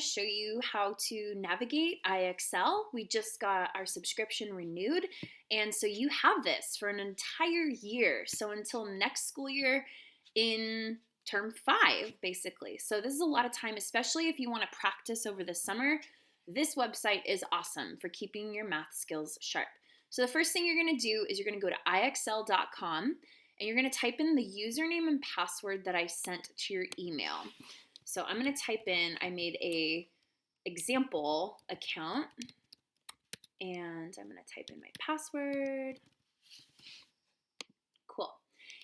show you how to navigate IXL. We just got our subscription renewed, and so you have this for an entire year. So until next school year in term 5, basically. So this is a lot of time, especially if you want to practice over the summer. This website is awesome for keeping your math skills sharp. So the first thing you're going to do is you're going to go to IXL.com and you're going to type in the username and password that I sent to your email. So I'm going to type in, I made a example account, and I'm going to type in my password. Cool.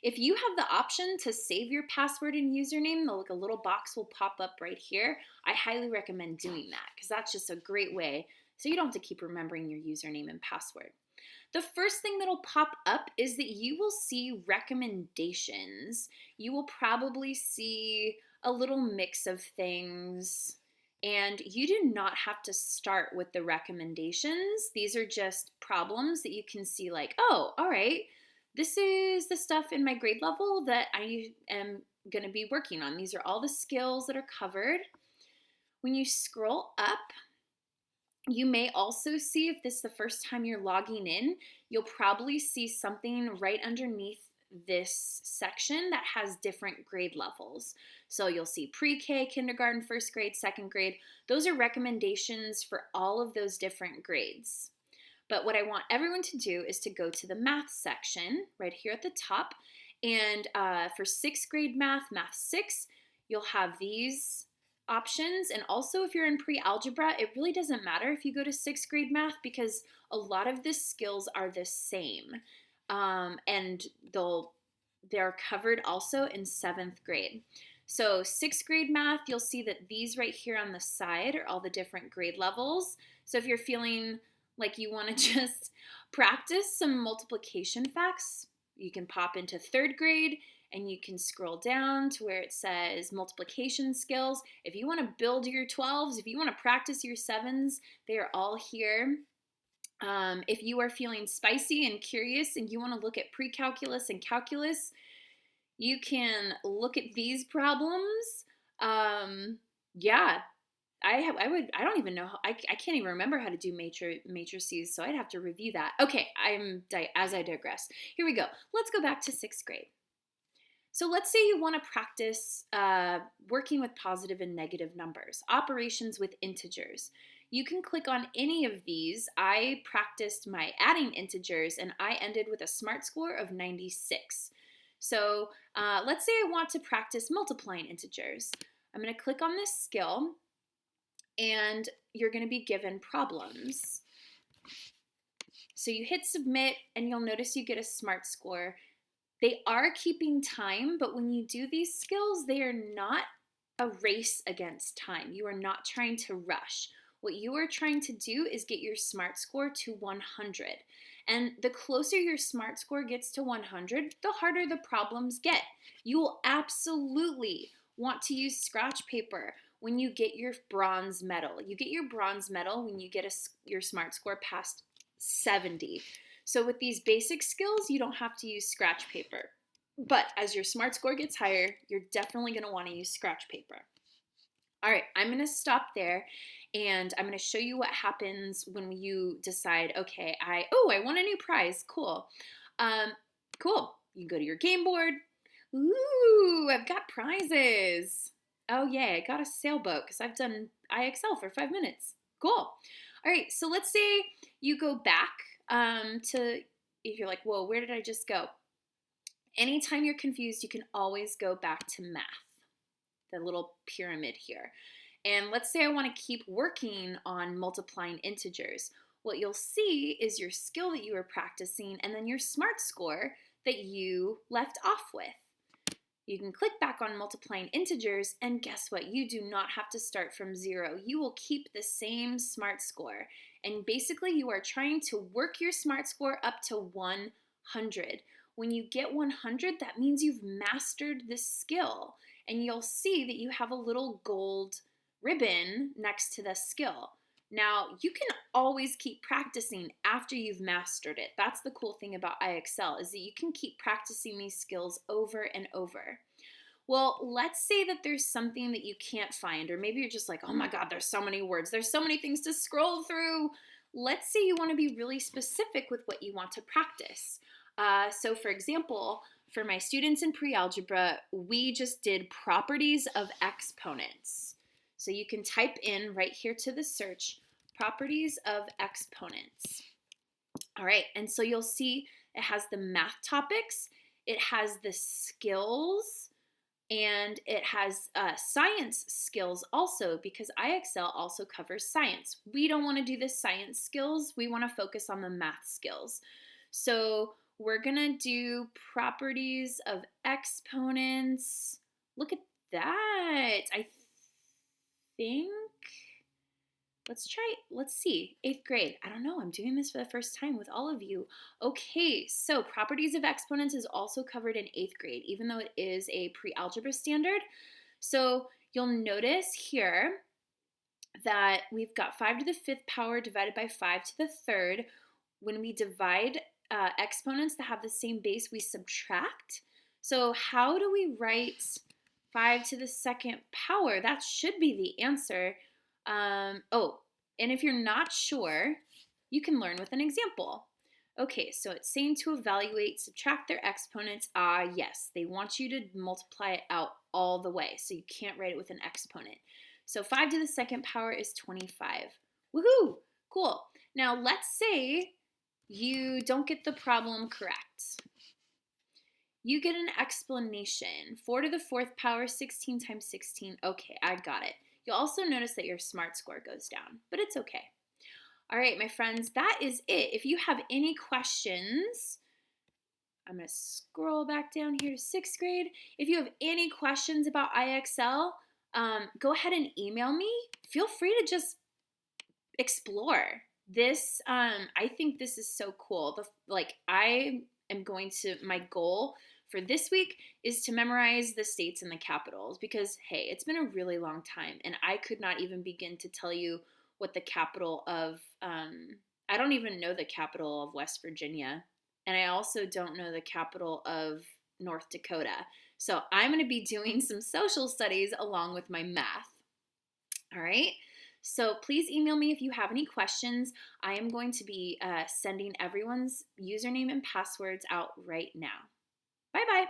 If you have the option to save your password and username, like a little box will pop up right here. I highly recommend doing that because that's just a great way so you don't have to keep remembering your username and password. The first thing that'll pop up is that you will see recommendations. You will probably see a little mix of things, and you do not have to start with the recommendations. These are just problems that you can see like, oh, all right, this is the stuff in my grade level that I am going to be working on. These are all the skills that are covered. When you scroll up, you may also see, if this is the first time you're logging in, you'll probably see something right underneath this section that has different grade levels. So you'll see pre-K, kindergarten, first grade, second grade. Those are recommendations for all of those different grades. But what I want everyone to do is to go to the math section right here at the top. And for 6th grade math, Math 6, you'll have these options. And also if you're in pre-algebra, it really doesn't matter if you go to 6th grade math because a lot of the skills are the same. And they're covered also in 7th grade. So 6th grade math, you'll see that these right here on the side are all the different grade levels. So if you're feeling like you want to just practice some multiplication facts, you can pop into 3rd grade and you can scroll down to where it says multiplication skills. If you want to build your 12s, if you want to practice your 7s, they are all here. If you are feeling spicy and curious and you want to look at pre-calculus and calculus, you can look at these problems. Yeah, I don't even know I can't even remember how to do matrices, so I'd have to review that. Okay, as I digress. Here we go. Let's go back to 6th grade. So let's say you want to practice working with positive and negative numbers, operations with integers. You can click on any of these. I practiced my adding integers and I ended with a SMART score of 96. So let's say I want to practice multiplying integers. I'm going to click on this skill and you're going to be given problems. So you hit submit and you'll notice you get a SMART score. They are keeping time, but when you do these skills, they are not a race against time. You are not trying to rush. What you are trying to do is get your SMART score to 100. And the closer your SMART score gets to 100, the harder the problems get. You will absolutely want to use scratch paper when you get your bronze medal. You get your bronze medal when you get your SMART score past 70. So with these basic skills, you don't have to use scratch paper. But as your SMART score gets higher, you're definitely going to want to use scratch paper. All right, I'm going to stop there and I'm going to show you what happens when you decide, okay, I won a new prize. Cool. Cool. You go to your game board. Ooh, I've got prizes. Oh, yay, I got a sailboat because I've done IXL for 5 minutes. Cool. All right, so let's say you go back to, if you're like, whoa, where did I just go? Anytime you're confused, you can always go back to math, the little pyramid here. And let's say I want to keep working on multiplying integers. What you'll see is your skill that you were practicing and then your SMART score that you left off with. You can click back on multiplying integers and guess what? You do not have to start from 0. You will keep the same SMART score. And basically you are trying to work your SMART score up to 100. When you get 100, that means you've mastered this skill. And you'll see that you have a little gold ribbon next to the skill. Now, you can always keep practicing after you've mastered it. That's the cool thing about IXL, is that you can keep practicing these skills over and over. Well, let's say that there's something that you can't find, or maybe you're just like, oh my God, there's so many words, there's so many things to scroll through. Let's say you want to be really specific with what you want to practice. So, for example, for my students in pre-algebra, we just did properties of exponents. So you can type in right here to the search, properties of exponents. All right, and so you'll see it has the math topics, it has the skills, and it has science skills also, because IXL also covers science. We don't want to do the science skills. We want to focus on the math skills. So we're going to do properties of exponents. Look at that. I think, let's see, 8th grade. I don't know, I'm doing this for the first time with all of you. Okay, so properties of exponents is also covered in 8th grade, even though it is a pre-algebra standard. So you'll notice here that we've got 5 to the 5th power divided by 5 to the 3rd. When we divide exponents that have the same base, we subtract. So how do we write 5 to the 2nd power? That should be the answer. And if you're not sure, you can learn with an example. Okay, so it's saying to evaluate, subtract their exponents. Yes, they want you to multiply it out all the way, so you can't write it with an exponent. So 5 to the 2nd power is 25. Woohoo! Cool. Now let's say you don't get the problem correct. You get an explanation. 4 to the 4th power, 16 times 16. Okay, I got it. You'll also notice that your SMART score goes down, but it's okay. All right, my friends, that is it. If you have any questions, I'm going to scroll back down here to 6th grade. If you have any questions about IXL, go ahead and email me. Feel free to just explore. This, I think this is so cool. My goal for this week is to memorize the states and the capitals, because, hey, it's been a really long time, and I could not even begin to tell you what the capital of, I don't even know the capital of West Virginia, and I also don't know the capital of North Dakota. So I'm going to be doing some social studies along with my math. All right? So please email me if you have any questions. I am going to be sending everyone's username and passwords out right now. Bye-bye.